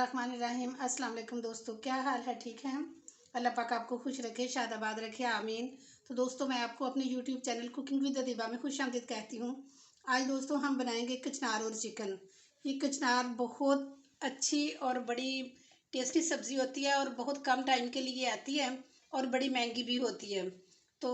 बिस्मिल्लाहिर्रहमानिर्रहीम। अस्सलाम वालेकुम दोस्तों, क्या हाल है? ठीक है? अल्लाह पाक आपको खुश रखे, शादाबाद रखे, आमीन। तो दोस्तों, मैं आपको अपने YouTube channel cooking with Adiba में खुशामदीद कहती हूँ। आज दोस्तों हम बनाएंगे कचनार और चिकन। ये कचनार बहुत अच्छी और बड़ी टेस्टी सब्ज़ी होती है और बहुत कम टाइम के लिए आती है और बड़ी महंगी भी होती है। तो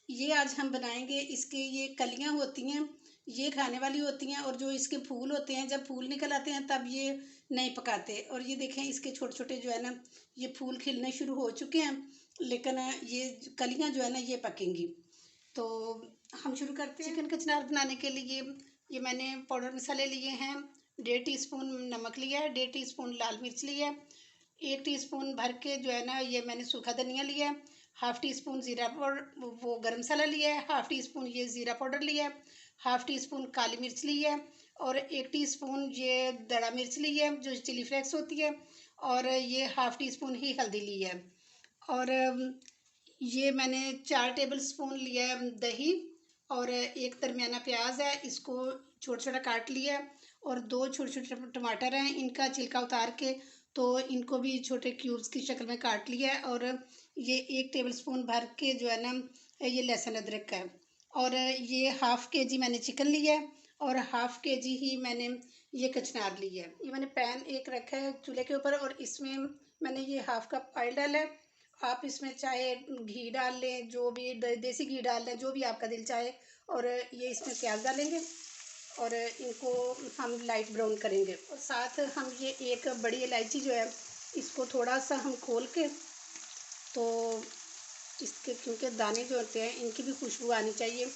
ये आज हम बनाएंगे। इसके ये कलियाँ होती हैं, ये खाने वाली होती हैं, और जो इसके फूल होते हैं, जब फूल निकल आते हैं तब ये नहीं पकाते। और ये देखें, इसके छोटे छोटे जो है ना, ये फूल खिलने शुरू हो चुके हैं, लेकिन ये कलियां जो है ना ये पकेंगी। तो हम शुरू करते हैं। चिकन कचनार बनाने के लिए ये मैंने पाउडर मसाले लिए हैं। 1.5 टीस्पून नमक लिया है, 1.5 टीस्पून लाल मिर्च लिया है, 1 टीस्पून भर के जो है ना ये मैंने सूखा धनिया लिया है, 1/2 टीस्पून ज़ीरा पाउडर वो गरम मसाला लिया है, 1/2 टीस्पून ये ज़ीरा पाउडर लिया है, 1/2 टीस्पून काली मिर्च ली है, और 1 टीस्पून ये दड़ा मिर्च ली है जो चिली फ्लेक्स होती है, और ये 1/2 टीस्पून ही हल्दी ली है। और ये मैंने 4 टेबल स्पून लिया है दही, और एक दरमियाना प्याज है, इसको छोटा छोटा काट लिया, और 2 छोटे छोटे टमाटर हैं, इनका छिलका उतार के तो इनको भी छोटे क्यूब्स की शक्ल में काट लिया है। और ये 1 टेबल स्पून भर के जो है ना ये लहसुन अदरक का है। और ये 1/2 केजी मैंने चिकन लिया है, और 1/2 केजी ही मैंने ये कचनार ली है। ये मैंने पैन एक रखा है चूल्हे के ऊपर, और इसमें मैंने ये 1/2 कप ऑयल डाला है। आप इसमें चाहे घी डाल लें, जो भी देसी घी डाल लें, जो भी आपका दिल चाहे। और ये इसमें प्याज डालेंगे और इनको हम लाइट ब्राउन करेंगे। और साथ हम ये एक बड़ी इलायची जो है, इसको थोड़ा सा हम खोल के, तो इसके क्योंकि दाने जो होते हैं इनकी भी खुशबू आनी चाहिए,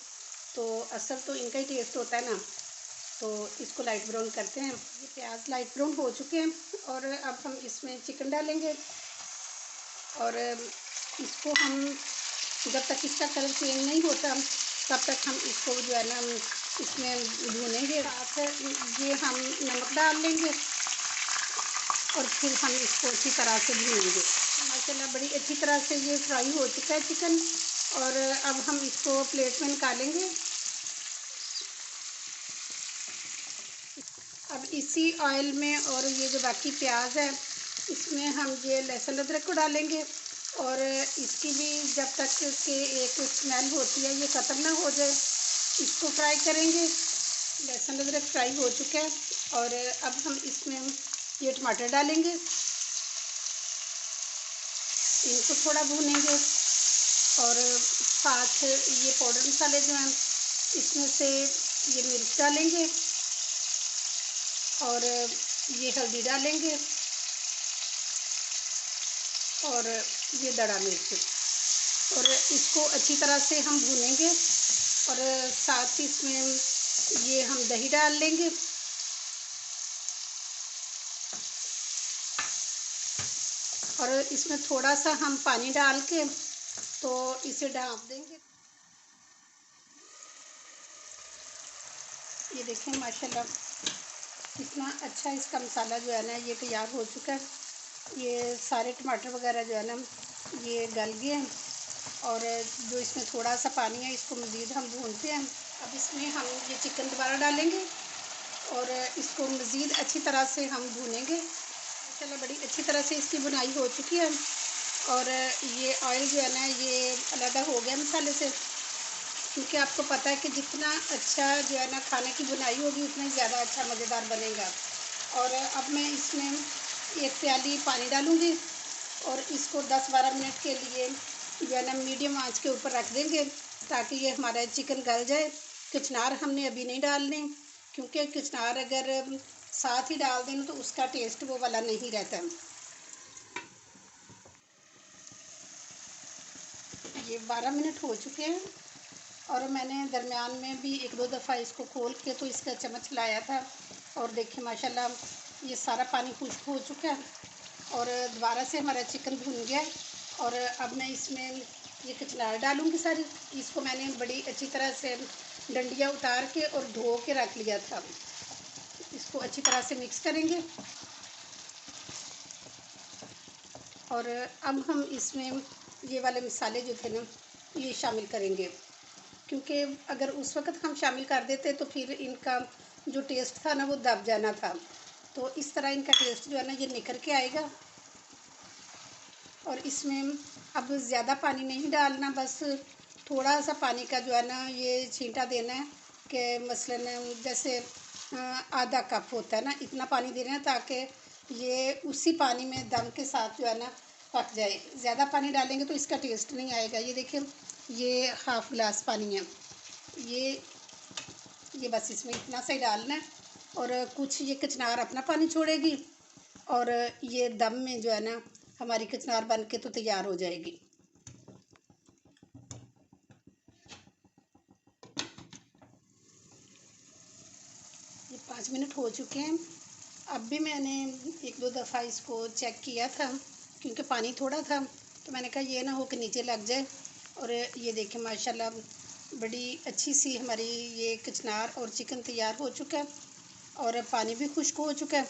तो असल तो इनका ही टेस्ट होता है ना, तो इसको लाइट ब्राउन करते हैं। ये प्याज लाइट ब्राउन हो चुके हैं, और अब हम इसमें चिकन डालेंगे, और इसको हम जब तक इसका कलर चेंज नहीं होता तब तक हम इसको जो है ना इसमें भूनेंगे। साथ ये हम नमक डाल लेंगे, और फिर हम इसको अच्छी तरह से भूनेंगे। माशाल्लाह बड़ी अच्छी तरह से ये फ्राई हो चुका है चिकन, और अब हम इसको प्लेट में निकालेंगे। अब इसी ऑयल में, और ये जो बाकी प्याज है, इसमें हम ये लहसुन अदरक को डालेंगे, और इसकी भी जब तक कि एक स्मेल होती है ये ख़त्म ना हो जाए, इसको फ्राई करेंगे। लहसुन अदरक फ्राई हो चुका है, और अब हम इसमें ये टमाटर डालेंगे, इनको थोड़ा भूनेंगे, और साथ ये पाउडर मसाले जो हैं इसमें से ये मिर्च डालेंगे, और ये हल्दी डालेंगे, और ये दड़ा मिर्च, और इसको अच्छी तरह से हम भूनेंगे। और साथ ही इसमें ये हम दही डाल लेंगे, और इसमें थोड़ा सा हम पानी डाल के तो इसे ढाँप देंगे। ये देखें माशाल्लाह कितना अच्छा इसका मसाला जो है ना ये तैयार हो चुका है। ये सारे टमाटर वगैरह जो है ना ये गल गए हैं, और जो इसमें थोड़ा सा पानी है इसको मज़ीद हम भूनते हैं। अब इसमें हम ये चिकन दोबारा डालेंगे, और इसको मज़ीद अच्छी तरह से हम भूनेंगे। माशाल्लाह बड़ी अच्छी तरह से इसकी बुनाई हो चुकी है, और ये ऑयल जो है ना ये अलग हो गया मसाले से, क्योंकि आपको पता है कि जितना अच्छा जो है ना खाने की बुनाई होगी उतना ही ज़्यादा अच्छा मज़ेदार बनेगा। और अब मैं इसमें 1 प्याली पानी डालूँगी, और इसको 10-12 मिनट के लिए जो है ना मीडियम आंच के ऊपर रख देंगे, ताकि ये हमारा चिकन गल जाए। कचनार हमने अभी नहीं डालने, क्योंकि कचनार अगर साथ ही डाल दें तो उसका टेस्ट वो वाला नहीं रहता। ये 12 मिनट हो चुके हैं, और मैंने दरमियान में भी 1-2 दफ़ा इसको खोल के तो इसका चम्मच लाया था, और देखिए माशाल्लाह ये सारा पानी खुश्क हो चुका है, और दोबारा से हमारा चिकन भुन गया। और अब मैं इसमें ये कचनार डालूँगी सारी। इसको मैंने बड़ी अच्छी तरह से डंडियाँ उतार के और धो के रख लिया था। इसको अच्छी तरह से मिक्स करेंगे, और अब हम इसमें ये वाले मसाले जो थे ना ये शामिल करेंगे, क्योंकि अगर उस वक़्त हम शामिल कर देते तो फिर इनका जो टेस्ट था ना वो दब जाना था। तो इस तरह इनका टेस्ट जो है ना ये निखर के आएगा। और इसमें अब ज़्यादा पानी नहीं डालना, बस थोड़ा सा पानी का जो है ना ये छींटा देना है कि मसलन जैसे आधा कप होता है ना, इतना पानी देना है ताकि ये उसी पानी में दम के साथ जो है ना पक जाए। ज़्यादा पानी डालेंगे तो इसका टेस्ट नहीं आएगा। ये देखिए, ये हाफ़ गिलास पानी है, ये बस इसमें इतना सा ही डालना है। और कुछ ये कचनार अपना पानी छोड़ेगी और ये दम में जो है ना हमारी कचनार बन के तो तैयार हो जाएगी। ये 5 मिनट हो चुके हैं। अब भी मैंने 1-2 दफ़ा इसको चेक किया था क्योंकि पानी थोड़ा था, तो मैंने कहा ये ना हो कि नीचे लग जाए। और ये देखें माशाल्लाह बड़ी अच्छी सी हमारी ये कचनार और चिकन तैयार हो चुका है और पानी भी खुश्क हो चुका है।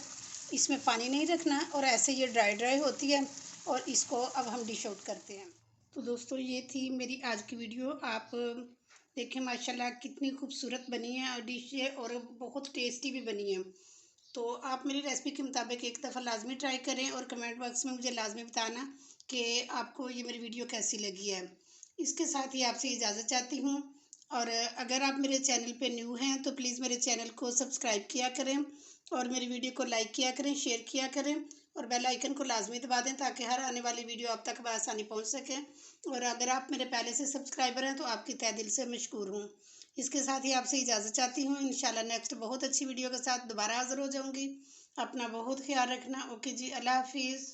इसमें पानी नहीं रखना और ऐसे ये ड्राई ड्राई होती है। और इसको अब हम डिश आउट करते हैं। तो दोस्तों ये थी मेरी आज की वीडियो। आप देखें माशाल्लाह कितनी खूबसूरत बनी है और डिश है और बहुत टेस्टी भी बनी है। तो आप मेरी रेसिपी के मुताबिक एक दफ़ा लाजमी ट्राई करें और कमेंट बॉक्स में मुझे लाजमी बताना कि आपको ये मेरी वीडियो कैसी लगी है। इसके साथ ही आपसे इजाज़त चाहती हूँ। और अगर आप मेरे चैनल पे न्यू हैं तो प्लीज़ मेरे चैनल को सब्सक्राइब किया करें और मेरी वीडियो को लाइक किया करें, शेयर किया करें और बेल आइकन को लाजमी दबा दें ताकि हर आने वाली वीडियो आप तक बआसानी पहुँच सके। और अगर आप मेरे पहले से सब्सक्राइबर हैं तो आपकी तहे दिल से मशकूर हूँ। इसके साथ ही आपसे इजाज़त चाहती हूँ। इंशाल्लाह नेक्स्ट बहुत अच्छी वीडियो के साथ दोबारा हाज़िर हो जाऊँगी। अपना बहुत ख्याल रखना। ओके जी, अल्लाह हाफिज़।